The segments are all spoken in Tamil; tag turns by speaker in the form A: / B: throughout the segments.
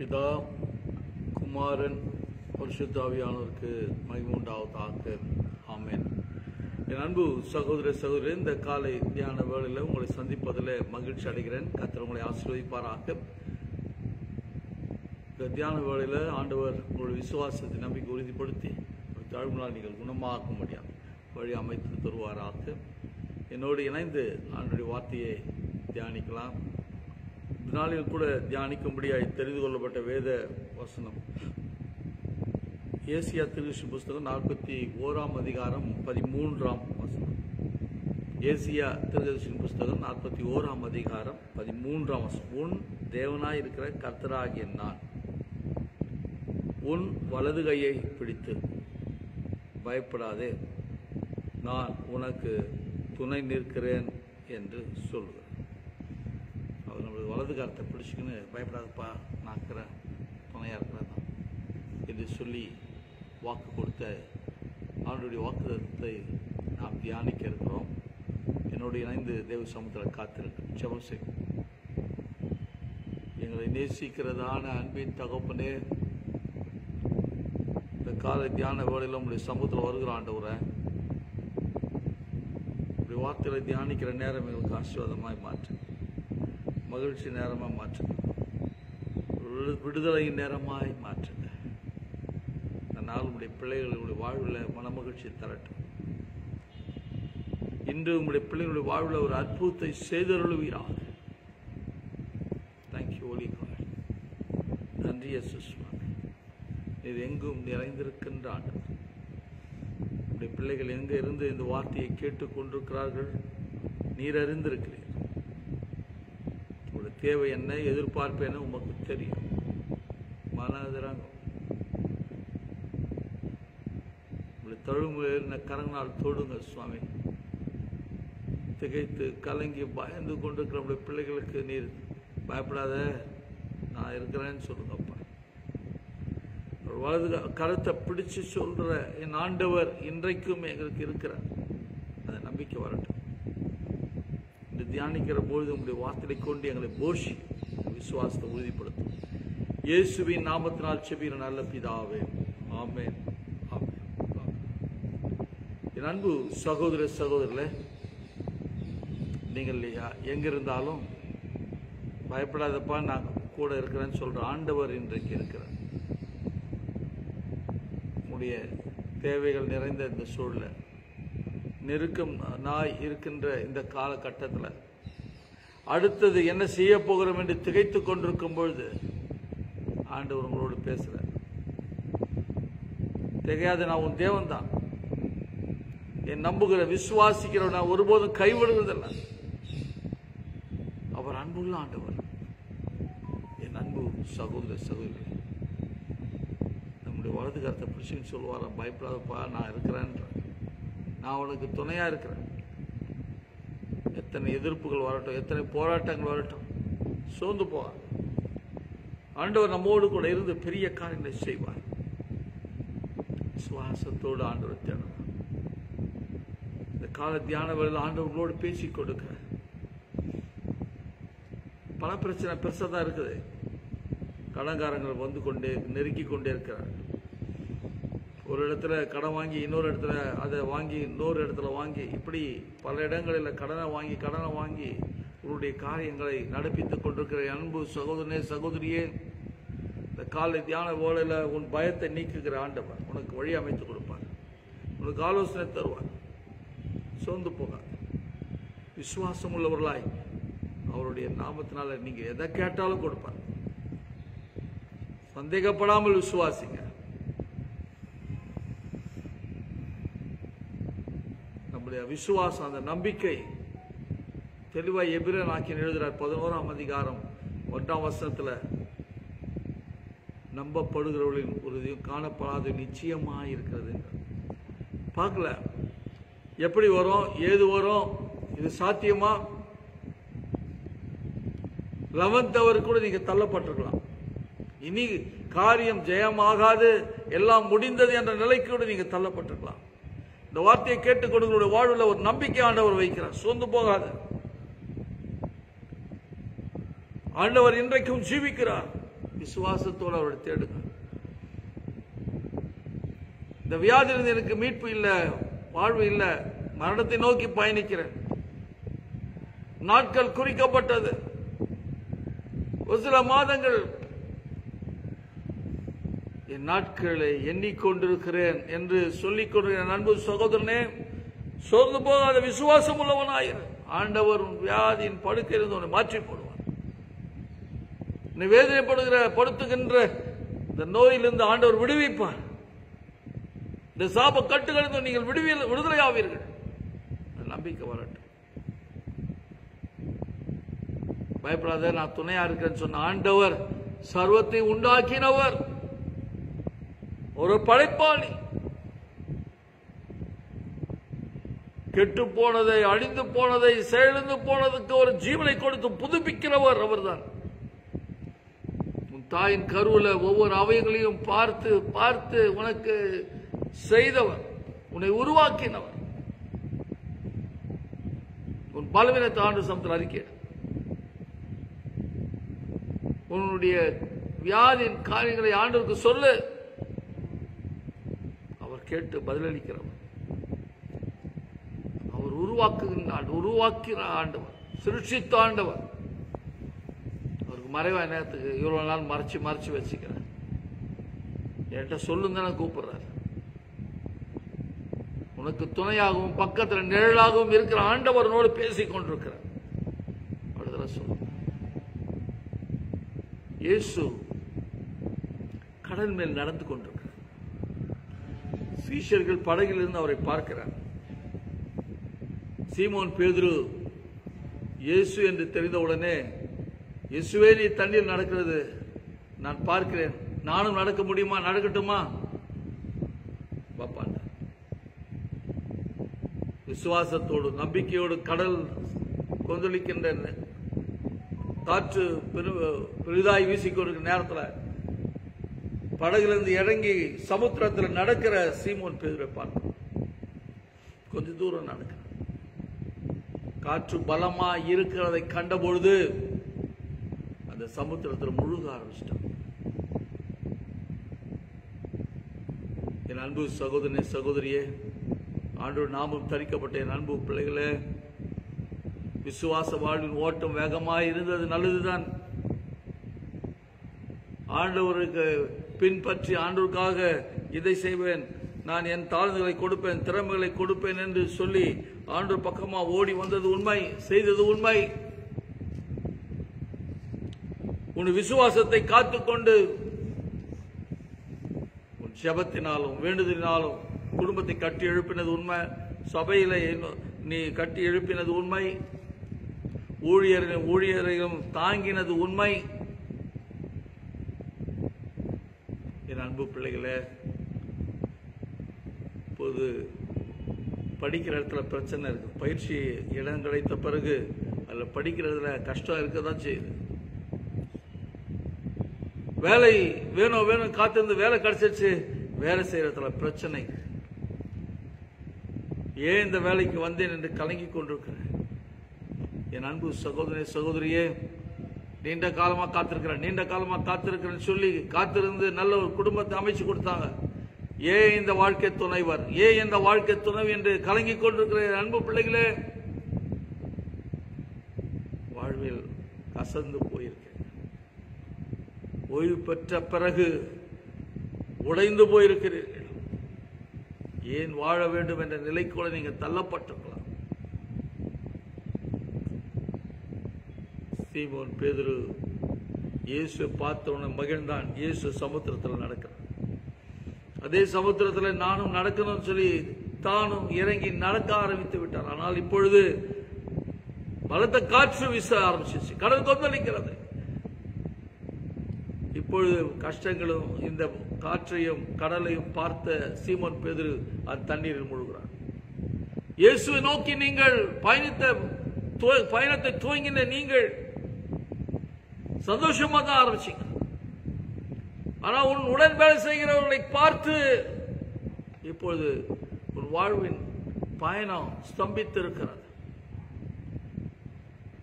A: பிதா குமாரன் பரிசுத்த ஆவியானவருக்கு மகிமை உண்டாவதாக. ஆமென். என் அன்பு சகோதர சகோதரி, இந்த காலை தியான வேளையில் உங்களை சந்திப்பதில் மகிழ்ச்சி அடைகிறேன். கர்த்தர் உங்களை ஆசீர்வதிப்பாராக. இந்த தியான வேளையில் ஆண்டவர் உங்களுடைய விசுவாசத்தை நம்பிக்கை உறுதிப்படுத்தி ஒரு தாழ்வுனால் நீங்கள் குணமாக்க முடியாது வழி அமைத்து தருவாராக. என்னோடு இணைந்து ஆண்டுடைய வார்த்தையை தியானிக்கலாம். இந்த நாளில் கூட தியானிக்கும்படியாய் தெரிந்து கொள்ளப்பட்ட வேத வசனம் ஏசியா திருவிசு புஸ்தகம் 41 அதிகாரம் 13 வசனம். ஏசியா திருவிசு புஸ்தகம் 41 அதிகாரம் 13 வசனம். உன் தேவனாய் இருக்கிற கர்த்தராகிய நான் உன் வலது கையை பிடித்து பயப்படாதே, நான் உனக்கு துணை நிற்கிறேன் என்று சொல்லுவேன். அவர் நம்மளுக்கு வலது காலத்தை பிடிச்சிக்கின்னு பயப்படாதப்பா, நான் இருக்கிறேன், துணையாக இருக்கிறேன் என்று சொல்லி வாக்கு கொடுத்த அவருடைய வாக்குத்தத்தை நாம் தியானிக்க இருக்கிறோம். என்னோடு இணைந்து தேவ சமுத்திரம் காத்திருக்கு. ஜெபம் செய்யும். எங்களை நேசிக்கிறதான அன்பின் தகப்பனே, இந்த காலை தியான வேளையில் உங்களுடைய சமுத்திரம் வருகிற ஆண்டவரை உடைய வார்த்தைகளை தியானிக்கிற நேரம் எங்களுக்கு ஆசீர்வாதமாய் மாற்று, மகிழ்ச்சி நேரமாக மாற்றுங்க, விடுதலை நேரமாய் மாற்றுங்க. இந்த நாள் உங்களுடைய பிள்ளைகளுடைய வாழ்வில் மனமகிழ்ச்சி தரட்டும். இன்று உங்களுடைய பிள்ளைகளுடைய வாழ்வில் ஒரு அற்புதத்தை செய்தருளுவீராக. Thank you Holi God. நன்றி இயேசு. இது எங்கும் நிறைந்திருக்கின்ற ஆண்டவர். உங்களுடைய பிள்ளைகள் எங்கே இருந்து இந்த வார்த்தையை கேட்டுக் கொண்டிருக்கிறார்கள் நீர் அறிந்திருக்கிறீர். உங்களுடைய தேவை என்ன, எதிர்பார்ப்பு என்ன உமக்கு தெரியும். மனதிறங்கும். உங்களுடைய தழும்பு கரங்களால் தொடுங்க சுவாமி. திகைத்து கலங்கி பயந்து கொண்டிருக்கிற நம்முடைய பிள்ளைகளுக்கு நீர் பயப்படாத, நான் இருக்கிறேன்னு சொல்லுங்கப்பா. வலது கருத்தை பிடிச்சு சொல்ற என் ஆண்டவர் இன்றைக்கும் எங்களுக்கு இருக்கிறார். அந்த நம்பிக்கை வரட்டும். இந்த தியானிக்கிற பொழுது உங்களுடைய வார்த்தையை கொண்டு எங்களை போஷி விசுவாசத்தை உறுதிப்படுத்தும். இயேசுவின் நாமத்தினால் செபிக்கிற நல்ல பிதாவே, ஆமென். என் அன்பு சகோதர சகோதரர்களே, நீங்கள் எங்கிருந்தாலும் பயப்படாதப்பா, நான் கூட இருக்கிறேன்னு சொல்ற ஆண்டவர் இன்றைக்கு இருக்கிறார். உங்களுடைய தேவைகள் நிறைந்த இந்த சூழல, நெருக்கம் நாய் இருக்கின்ற இந்த காலகட்டத்தில் அடுத்தது என்ன செய்ய போகிறோம் என்று திகைத்து கொண்டிருக்கும் பொழுது ஆண்டவர் உங்களோடு பேசுறார். திகையாது, நான் உன் தேவன் தான், என் நம்புகிற விசுவாசிக்கிற நான் ஒருபோதும் கைவிடுவதில்லை. அவர் அன்புள்ள ஆண்டவர். என் அன்பு சகோதர சகோதரி, நம்முடைய வலது கருத்தை பிடிச்சின்னு சொல்லுவாராம், பயப்படாதப்பா, நான் இருக்கிறேன், நான் உனக்கு துணையா இருக்கிறேன். எத்தனை எதிர்ப்புகள் வரட்டும், எத்தனை போராட்டங்கள் வரட்டும், சோர்ந்து போவார். ஆண்டவர் நம்மோடு கூட இருந்து பெரிய காரியங்களை செய்வார். விசுவாசத்தோடு ஆண்டவர் தேடலாம். இந்த கால தியான வேளையில் ஆண்டவர்களோடு பேசி கொடுக்க. பல பிரச்சனை பெருசாக தான் இருக்குது. கடன்காரங்கள் வந்து கொண்டே நெருக்கி கொண்டே இருக்கிறார்கள். ஒரு இடத்துல கடன் வாங்கி இன்னொரு இடத்துல அதை வாங்கி இன்னொரு இடத்துல வாங்கி, இப்படி பல இடங்களில் கடனை வாங்கி உன்னுடைய காரியங்களை நடப்பித்துக் கொண்டிருக்கிற அன்பு சகோதரனே சகோதரியே, இந்த காலை தியான வேளையில் உன் பயத்தை நீக்குகிற ஆண்டவர் உனக்கு வழி அமைத்து கொடுப்பார், உனக்கு ஆலோசனை தருவார். சோர்ந்து போகாது. விசுவாசம் உள்ளவர்களாய் அவருடைய நாமத்தினால நீங்க எதை கேட்டாலும் கொடுப்பார். சந்தேகப்படாமல் விசுவாசிங்க. நம்முடைய விசுவாசம், அந்த நம்பிக்கை தெளிவாய் எபிரேயர் ஆக்கியர் எழுதுகிறார் 11 அதிகாரம் 1 வசனத்துல, நம்பப்படுகிறவர்களின் உறுதியும் காணப்படாத நிச்சயமாக இருக்கிறது. பார்க்கல எப்படி வரும், ஏது வரும், இது சாத்தியமா? 11th அவர் கூட நீங்க தள்ளப்பட்டிருக்கலாம். இனி காரியம் ஜெயமாகாது, எல்லாம் முடிந்தது என்ற நிலைக்கு கூட நீங்க தள்ளப்பட்டிருக்கலாம். இந்த வார்த்தையை கேட்டுக் கொடுக்கிற வாழ்வில் ஒரு நம்பிக்கை ஆண்டவர் வைக்கிறார். சோர்ந்து போகாது. ஆண்டவர் இன்றைக்கும் ஜீவிக்கிறார். விசுவாசத்தோடு அவரை தேடுங்க. இந்த வியாதியிலிருந்து எனக்கு மீட்பு இல்லை, வாழ்வு இல்லை, மரணத்தை நோக்கி பயணிக்கிறேன், நாட்கள் குறிக்கப்பட்டது, ஒரு சில மாதங்கள், என் நாட்களை எண்ணிக்கொண்டிருக்கிறேன் என்று சொல்லிக் கொண்டிருக்கிற அன்பு சகோதரனே, சோர்ந்து போகாத விசுவாசம் உள்ளவனாயிரு. ஆண்டவர் வியாதியின் படுக்கையிலிருந்து உன்னை மாற்றி போடுவார். படுத்துகின்ற இந்த நோயிலிருந்து ஆண்டவர் விடுவிப்பார். இந்த சாப கட்டுகளிலிருந்து நீங்கள் விடுதலை ஆவீர்கள். நம்பிக்கை வரட்டும். பயப்படாத, நான் துணையா இருக்கிறேன்னு சொன்ன ஆண்டவர் சர்வத்தை உண்டாக்கினவர், ஒரு படைப்பாளி. கெட்டு போனதை, அழிந்து போனதை, செயலிழந்து போனதுக்கு ஒரு ஜீவனை கொடுத்து புதுப்பிக்கிறவர் அவர்தான். உன் தாயின் கருவுல ஒவ்வொரு அவயங்களையும் பார்த்து பார்த்து உனக்கு செய்தவர், உன்னை உருவாக்கினவர். உன் பலவீனத்தை ஆண்டு சமத்தில் அறிக்கை, உன்னுடைய வியாதியின் காரியங்களை ஆண்டவருக்கு சொல்லு. அவர் கேட்டு பதிலளிக்கிறவர். அவர் உருவாக்குகிற ஆண்டவர், சிருஷ்டித்த ஆண்டவர். அவருக்கு மறைவா நேரத்துக்கு இவ்வளவு நாள் மறைச்சு மறைச்சு வச்சுக்கிறேன், என்கிட்ட சொல்லுங்க கூப்பிடுறாரு. உனக்கு துணையாகவும் பக்கத்தில் நிழலாகவும் இருக்கிற ஆண்டவரனோடு பேசிக் கொண்டிருக்கிறார். சொல்லு. இயேசு கடல் மேல் நடந்து கொண்டிருக்கிறார். சீஷர்கள் படகிலிருந்து அவரை பார்க்கிறார். சீமோன் பேதுரு இயேசு என்று தெரிந்தவுடனே, இயேசுவே நீ தண்ணீர் நடக்கிறது நான் பார்க்கிறேன், நானும் நடக்க முடியுமா, நடக்கட்டுமா பாப்பாண்ட. விசுவாசத்தோடு நம்பிக்கையோடு கடல் கொந்தளிக்கின்ற காற்று பெரிதாய் வீசிக்கொண்டிருக்கிற நேரத்தில் படகிலிருந்து இறங்கி சமுத்திரத்தில் நடக்கிற சீமோன் பேதுரை பார்க்கிறோம். கொஞ்ச தூரம் நடக்க காற்று பலமா இருக்கிறதை கண்ட பொழுது அந்த சமுத்திரத்தில் முழுக ஆரம்பிச்சிட்டான். என் அன்பு சகோதரனே, சகோதரியே, ஆண்டவர் நாமும் தரிக்கப்பட்ட என் அன்பு பிள்ளைகளே, விசுவாச வாழ்வின் ஓட்டம் வேகமாக இருந்தது நல்லதுதான். ஆண்டவருக்கு பின்பற்றி ஆண்டவருக்காக இதை செய்வேன், நான் என் தாழ்ந்துகளை கொடுப்பேன், திறமைகளை கொடுப்பேன் என்று சொல்லி ஆண்டவர் பக்கமா ஓடி வந்தது உண்மை, செய்தது உண்மை. உன் விசுவாசத்தை காத்துக்கொண்டு உன் ஜெபத்தினாலும் வேண்டுதலினாலும் குடும்பத்தை கட்டி எழுப்பினது உண்மை, சபையில நீ கட்டி எழுப்பினது உண்மை, ஊழியரையும் தாங்கினது உண்மை. என் அன்பு பிள்ளைகளே, இப்போது படிக்கிற இடத்துல பிரச்சனை இருக்கு. பயிற்சி இடம் கிடைத்த பிறகு அதில் படிக்கிறதுல கஷ்டம் இருக்கதான் செய்யுது. வேலை வேணும் வேணும் காத்திருந்து வேலை கிடைச்சிருச்சு, வேலை செய்யறதுல பிரச்சனை. ஏன் இந்த வேலைக்கு வந்தேன் என்று கலங்கி கொண்டிருக்கிறேன். என் அன்பு சகோதரனே, சகோதரியே, நீண்ட காலமா காத்திருக்கிறேன் சொல்லி காத்திருந்து நல்ல ஒரு குடும்பத்தை அமைச்சு கொடுத்தாங்க. ஏன் இந்த வாழ்க்கை துணைவர், ஏன் இந்த வாழ்க்கை துணைவி என்று கலங்கி கொண்டிருக்கிற அன்பு பிள்ளைகளே, வாழ்வில் கசந்து போயிருக்க, ஓய்வு பெற்ற பிறகு உடைந்து போயிருக்கிறீர்கள். ஏன் வாழ வேண்டும் என்ற நிலைக்குள்ள நீங்க தள்ளப்பட்டிருக்கலாம். சீமோன் பேதுரு இயேசு பார்த்தவன மகிழ்ந்தான். இயேசு சமுத்திரத்தில் நடக்கிறார். அதே சமுத்திரத்தில் நானும் நடக்கணும்னு சொல்லி தானும் இறங்கி நடக்க ஆரம்பித்து விட்டார். ஆனால் இப்பொழுது பலத்த காற்று வீச ஆரம்பிச்சிச்சு, கடல் கொந்தளிக்கிறது. இப்பொழுது கஷ்டங்களும் இந்த காற்றையும் கடலையும் பார்த்த சீமோன் பேதுரு அந்த தண்ணீரில் முழுகிறார். இயேசுவை நோக்கி நீங்கள் பயணத்தை துவங்கின நீங்கள் சந்தோஷமா தான் ஆரம்பிச்சீங்க. ஆனா உன் உடன் வேலை செய்கிறவர்களை பார்த்து இப்பொழுது உன் வாழ்வின் பயணம் ஸ்தம்பித்து இருக்கிறது.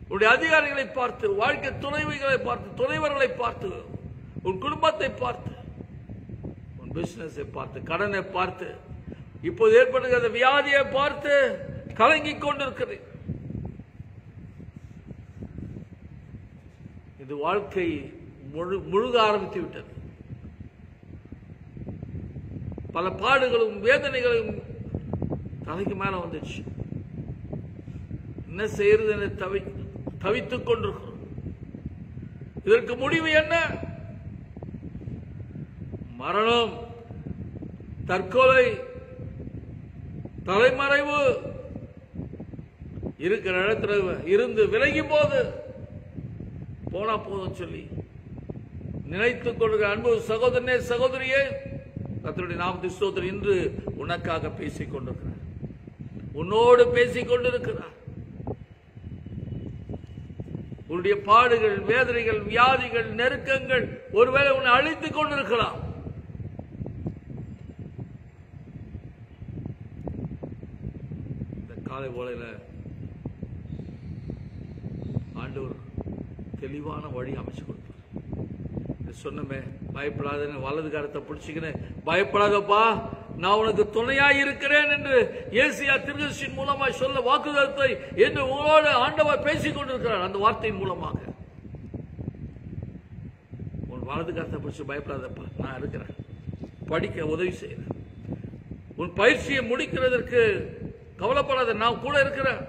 A: உன்னுடைய அதிகாரிகளை பார்த்து, வாழ்க்கை துணைவிகளை பார்த்து, துணைவர்களை பார்த்து உன் குடும்பத்தை பார்த்து, உன் பிசினஸை பார்த்து, கடனை பார்த்து, இப்போது ஏற்படுகிற வியாதியை பார்த்து கலங்கிக் கொண்டிருக்கிறேன். இது வாழ்க்கை முழுக ஆரம்பித்து விட்டது. பல பாடுகளும் வேதனைகளும் தலைக்கு மேல வந்துச்சு. என்ன செய்யறது என தவித்துக் கொண்டிருக்கிறோம். இதற்கு முடிவு என்ன? மரணம், தற்கொலை, தலைமறைவு, இருக்கிற இடத்துல இருந்து விலகி போனா போதும் சொல்லி நினைத்துக் கொள்கிற அன்பு சகோதரனே, சகோதரியே, கர்த்தருடைய நாமத்தை ஸ்தோத்திரம். இன்று உனக்காக பேசிக் கொண்டிருக்கிறார், உன்னோடு பேசிக் கொண்டிருக்கிறார். உன்னுடைய பாடுகள், வேதனைகள், வியாதிகள், நெருக்கங்கள் ஒருவேளை உன்னை அழித்துக் கொண்டிருக்கலாம். இந்த காலை வேளையில ஆண்டவர் தெளிவான வழி அமைச்சு கொடுத்தார். சொன்னமே, பயப்படாத, வலது கரத்தை பிடிச்சிக்கிறேன், பயப்படாதப்பா, நான் உனக்கு துணையாய் இருக்கிறேன் என்று ஏசியா தீர்க்கதரிசியின் மூலமாய் சொல்ல வாக்குதத்தை என்று உங்களோடு ஆண்டவர் பேசிக் கொண்டிருக்கிறார். அந்த வார்த்தையின் மூலமாக உன் வலது கரத்தை பிடிச்சு பயப்படாதப்பா, நான் இருக்கிறேன், படிக்க உதவி செய்கிறேன், உன் பயிற்சியை முடிக்கிறதற்கு கவலைப்படாத, நான் கூட இருக்கிறேன்,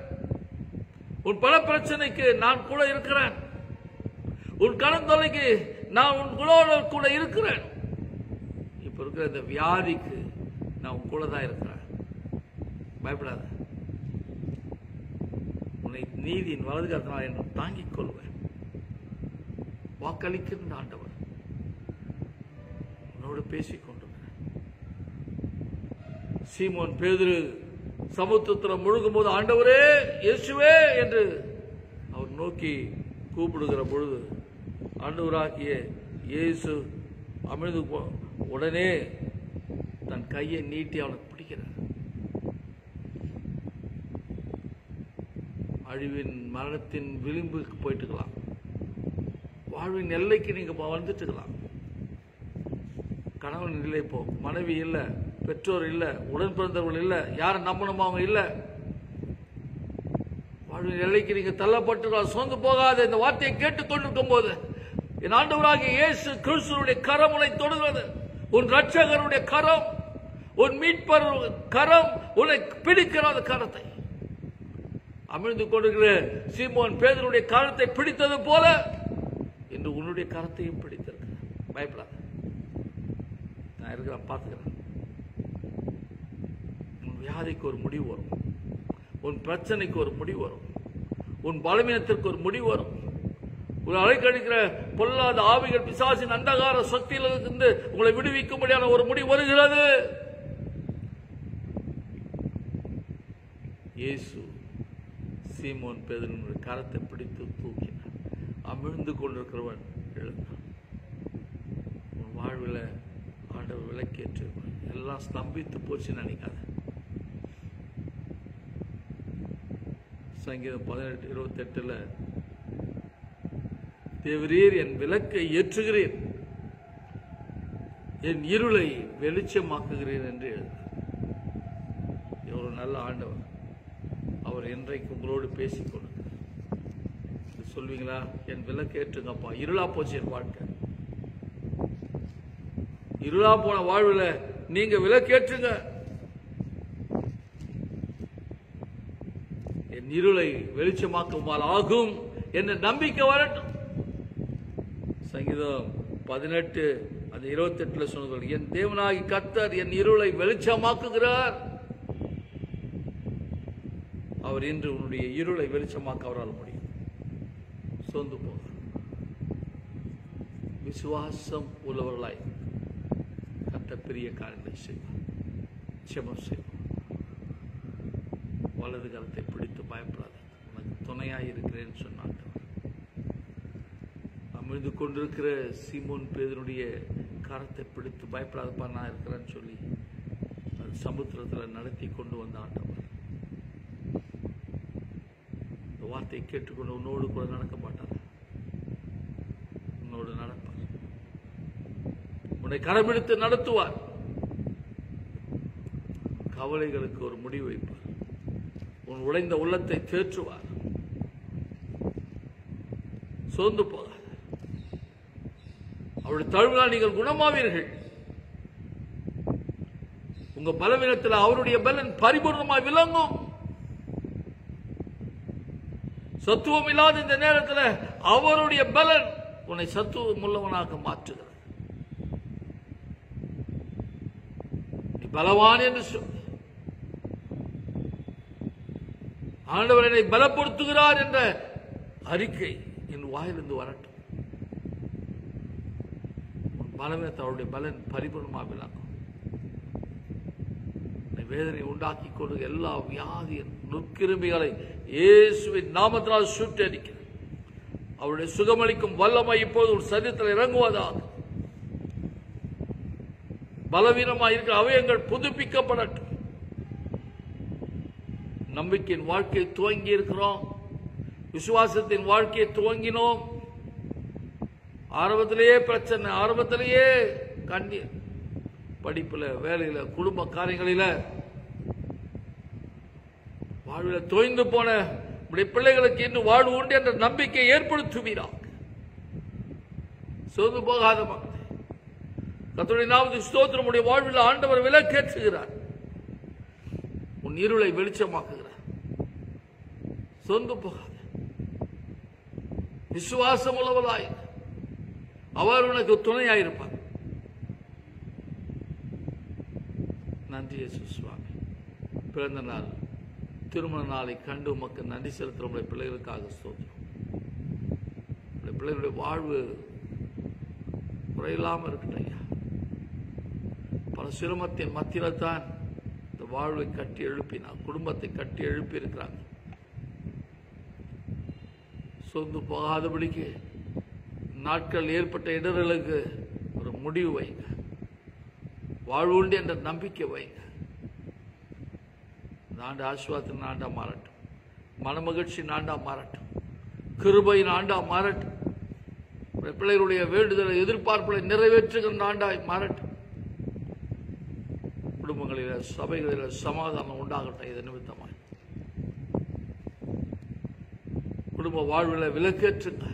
A: உன் பல பிரச்சனைக்கு நான் கூட இருக்கிறேன், உன் கடன் தொலைக்கு நான் உங்களோட கூட இருக்கிறேன், இப்ப இருக்கிற இந்த வியாதிக்கு நான் உன் கூட தான் இருக்கிறேன், பயப்படாத, உன்னை நீதியின் வலது கரத்தினால் என்று தாங்கிக் கொள்வேன். வாக்களிக்கின்ற ஆண்டவர் உன்னோடு பேசிக் கொண்டிருக்கிறேன். சீமோன் பேதுரு சமுத்திரத்தில் முழுகும் போது ஆண்டவரே, இயேசுவே என்று அவர் நோக்கி கூப்பிடுகிற பொழுது ஆண்டவராகிய இயேசு அமிழ்ந்து உடனே தன் கையை நீட்டி அவனுக்கு பிடிக்கிறார். அழிவின் மரணத்தின் விளிம்புக்கு போயிட்டுக்கலாம், வாழ்வின் எல்லைக்கு நீங்க வந்துட்டுக்கலாம். கணவன் இல்லை, இப்போ மனைவி இல்லை, பெற்றோர் இல்லை, உடன் பிறந்தவர்கள் இல்லை, யாரை நம்பணுமோ அவங்க இல்லை, வாழ்வின் எல்லைக்கு நீங்க தள்ளப்பட்டுக்கலாம். சோர்ந்து போகாத. இந்த வார்த்தையை கேட்டுக்கொண்டிருக்கும் போது என் ஆண்டவராகிய இயேசு கிறிஸ்துவினுடைய கரம் உன்னை தொடுகிறது. உன் இரட்சகருடைய கரம், உன் மீட்பர் கரம் உன்னை பிடிக்கிற அந்த கரத்தை, அமிழ்ந்து கொண்டிருக்கிற சீமோன் பேதுருடைய கரத்தை பிடித்தது போல இன்று உன்னுடைய கரத்தையும் பிடித்திருக்க. பயப்படாத, நான் இருக்கிறேன், பார்த்துக்கிறேன். உன் வியாதிக்கு ஒரு முடிவு வரும், உன் பிரச்சனைக்கு ஒரு முடிவு வரும், உன் பலவீனத்திற்கு ஒரு முடிவு வரும். ஒரு அலைக்கழிக்கிற பொல்லாத ஆவிகள், பிசாசின் அந்தகார சக்தியிலிருந்து உங்களை விடுவிக்கும்படியான ஒரு முடிவு வருகிறது. இயேசு சீமோன் பேதுருவின் கரத்தை பிடித்து தூக்கினார். அமிழ்ந்து கொண்டிருக்கிறவன் எழுந்தான். உன் வாழ்வில் ஆண்டவர் விளக்கேற்று எல்லாம் ஸ்தம்பித்து போச்சு நினைக்காத. சங்கீதம் 18:28 தேவரீர் என் விளக்கை ஏற்றுகிறீர், என் இருளை வெளிச்சமாக்குகிறீர் என்று எழுது. ஒரு நல்ல ஆண்டவர், அவர் என்றைக்கு உங்களோடு பேசிக்கொண்டு சொல்வீங்களா, என் விளக்கு ஏற்றுங்கப்பா, இருளா போச்சு என் வாழ்க்கை, இருளா போன வாழ்வில் நீங்க விளக்கேற்றுங்க, என் இருளை வெளிச்சமாக்குமால் ஆகும் என்ற நம்பிக்கை வரட்டும். சங்கீதம் 18:28 சொன்னது, என் தேவனாகி கர்த்தர் என் இருளை வெளிச்சமாக்குகிறார். அவர் இன்று உன்னுடைய இருளை வெளிச்சமாக்க அவரால் முடியும். சொந்து போக விசுவாசம் உள்ளவர்களாய் கர்த்தர் பெரிய காரியங்களை செய்வார். ஜெபம் செய்வோம். வலது கரத்தை பிடித்து பயப்படாத, உனக்கு துணையாய் இருக்கிறேன்னு சொன்னாங்க. அமிழ்ந்து கொண்டிருக்கிற சீமோன் பேதுருடைய கரத்தை பிடித்து பயப்படாதப்பா, நான் இருக்கிறேன்னு சொல்லி அது சமுத்திரத்தில் நடத்தி கொண்டு வந்த ஆண்டவர் இந்த வார்த்தையை கேட்டுக்கொண்டு உன்னோடு கூட நடக்க மாட்டார், உன்னோடு நடப்பார். உன்னை கரம்பிடித்து நடத்துவார். கவலைகளுக்கு ஒரு முடிவு வைப்பார். உன் உடைந்த உள்ளத்தை தேற்றுவார். சோர்ந்து போகாது. அவருடைய தழுவினால் நீங்கள் குணமாவீர்கள். உங்க பலவீனத்தில் அவருடைய பலன் பரிபூர்ணமாய் விளங்கும். சத்துவம் இல்லாத இந்த நேரத்தில் அவருடைய பலன் உன்னை சத்துவம் உள்ளவனாக மாற்றுகிறது. நீ பலவான் என்று சொல். ஆண்டவர் என்னை பலப்படுத்துகிறார் என்ற அறிக்கை என் வாயிலிருந்து வரட்டும். பலவீனத்தை அவருடைய பலன் பரிபூர்ணமாக விளங்கும். வேதனை உண்டாக்கி கொண்டு எல்லா வியாதியின் நுக்கிருமிகளை இயேசுவின் நாமத்தினால் சுட்டரிக்கிறது. அவருடைய சுகமளிக்கும் வல்லமை இப்போது ஒரு சரீரத்தில் இறங்குவதாக. பலவீனமாக இருக்கிற அவயங்கள் புதுப்பிக்கப்படட்டும். நம்பிக்கையின் வாழ்க்கையை துவங்கி இருக்கிறோம். விசுவாசத்தின் வாழ்க்கையை துவங்கினோம். ஆரம்பத்திலேயே பிரச்சனை, ஆரம்பத்திலேயே கண்ணீர், படிப்புல, வேலையில, குடும்ப காரியங்களில, வாழ்வில் தோய்ந்து போன பிள்ளைகளுக்கு இன்னும் வாழ்வு உண்டு என்ற நம்பிக்கை ஏற்படுத்துவீராக. சோர்ந்து போகாத மக்கள், கர்த்தருடைய நாமத்துக்கு ஸ்தோத்திரம். உடைய வாழ்வில் ஆண்டவர் விளக்கேற்றுகிறார். உன் இருளை வெளிச்சமாக்குகிறார். சோர்ந்து போகாத, விசுவாசம் உள்ளவளாய் அவர் உனக்கு துணையாயிருப்பார். நன்றி இயேசு சுவாமி. பிறந்த நாள், திருமண நாளை கண்டு உமக்கு நன்றி செலுத்துகிற பிள்ளைகளுக்காக ஸ்தோத்திரம். பிள்ளைகளுடைய வாழ்வு குறையில்லாமல் இருக்கட்டும் ஐயா. பல சிரமத்தின் மத்தியில் தான் இந்த வாழ்வை கட்டி எழுப்பினார், குடும்பத்தை கட்டி எழுப்பி இருக்கிறாங்க. சொந்து போகாதபடிக்கு நாட்கள் ஏற்பட்ட இடர்களுக்கு ஒரு முடிவு வைங்க. வாழ்வு உண்டு என்ற நம்பிக்கை வைங்க. இந்த ஆண்டு ஆசீர்வாதத்தின் ஆண்டா மாறட்டும். மனமகிழ்ச்சியின் ஆண்டா மாறட்டும். கிருபையின் ஆண்டா மாறட்டும். பிள்ளைகளுடைய வேண்டுதலை, எதிர்பார்ப்புகளை நிறைவேற்றுகின்ற ஆண்டாய் மாறட்டும். குடும்பங்களில், சபைகளில் சமாதானம் உண்டாகட்டும். இது நிமித்தமாய் குடும்ப வாழ்வில் விலக்கேற்றுங்க.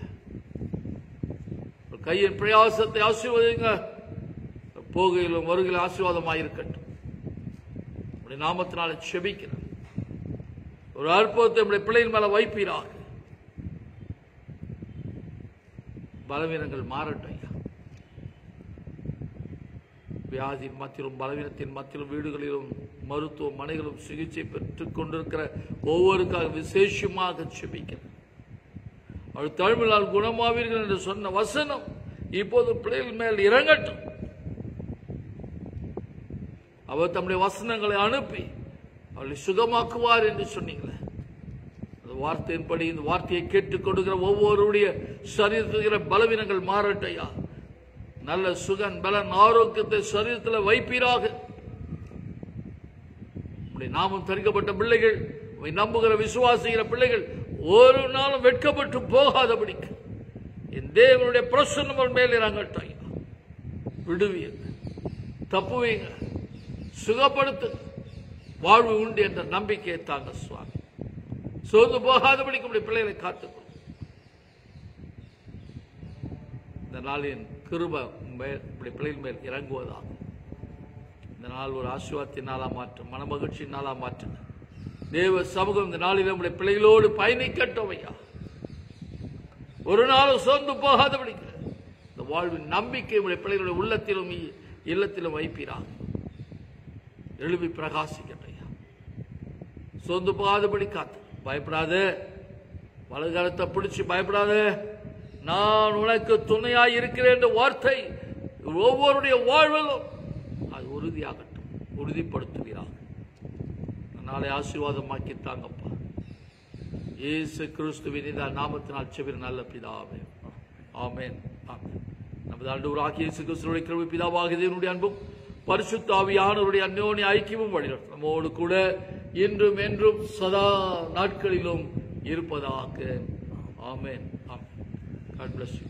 A: கையின் பிரயாசத்தை ஆசீர்வதிங்க. போகையிலும் வருகையிலும் ஆசீர்வாதமாக இருக்கட்டும். உடைய நாமத்தினால செபிக்கிறேன். ஒரு அற்புதத்தை உடைய பிள்ளையின் மேல வைப்பீராக. பலவீனங்கள் மாறட்டும் ஐயா. வியாதியின் மத்தியிலும், பலவீனத்தின் மத்தியிலும், வீடுகளிலும், மருத்துவமனைகளும் சிகிச்சை பெற்றுக் கொண்டிருக்கிற ஒவ்வொருக்காக விசேஷமாக செபிக்கிறேன். அவள் தழுவினால் குணமாவீர்கள் என்று சொன்ன வசனம் இப்போது பிள்ளைகள் மேல் இறங்கட்டும். அவர் தம்முடைய வசனங்களை அனுப்பி அவளை சுகமாக்குவார் என்று சொன்னீங்களே, அந்த வார்த்தையின்படி இந்த வார்த்தையை கேட்டுக் கொடுக்கிற ஒவ்வொருடைய சரீரத்தில் பலவீனங்கள் மாறட்டையா. நல்ல சுகன், பலன், ஆரோக்கியத்தை சரீரத்தில் வைப்பீராக. நாமும் தரிக்கப்பட்ட பிள்ளைகள், நம்புகிற விசுவாசிக்கிற பிள்ளைகள் ஒரு நாளும் வெட்கப்பட்டு போகாதபடிக்கு என் தேவனுடைய பிரசன்னம் மேல் இறங்கட்டும். விடுவீங்க, தப்புவீங்க, சுகப்படுத்து, வாழ்வு உண்டு என்ற நம்பிக்கையை தாங்க சுவாமி. சோர்ந்து போகாதபடிக்கு உடைய பிள்ளைகளை காத்துக்கொள்ளும். இந்த நாளின் கிருபை பிள்ளைகள் மேல் இறங்குவதாக. இந்த நாள் ஒரு ஆசீர்வாதத்தின் நாளா மாற்றும், மனமகிழ்ச்சியின் நாளா மாற்றும். தேவ சமூகம் இந்த நாளில் நம்முடைய பிள்ளைகளோடு பயணிக்கட்டும் ஐயா. ஒரு நாளும் சோர்ந்து போகாதபடிக்கு இந்த வாழ்வின் நம்பிக்கை உடைய பிள்ளைகளுடைய உள்ளத்திலும் இல்லத்திலும் வைப்பீராக. எழுப்பி பிரகாசிக்கட்டும் ஐயா. சோர்ந்து போகாதபடி காத்து. பயப்படாத, வலதுகாலத்தை பிடிச்சு பயப்படாத. நான் உனக்கு துணையாய் இருக்கிறேன் என்ற வார்த்தை ஒவ்வொருடைய வாழ்விலும் அது உறுதியாகட்டும், உறுதிப்படுத்துவீராக. நாளை ஆசீர்வாதமாக்கி தாங்கப்பா. இயேசு கிறிஸ்துவின் இந்த நாமத்தினால் செபிக்கிற நல்ல பிதாவே, ஆமென். நமது ஆண்டவராகிய இயேசு கிறிஸ்துவின் கிருபை, பிதாவாகிய தேவனுடைய அன்பும் பரிசுத்த ஆவியானவருடைய அந்யோன்ய ஐக்கியமும் வழிநடத்தும் நம்மோடு கூட இன்றும் என்றும் சதா நாட்களிலும் இருப்பதாக. ஆமென். ஆமென். God bless you.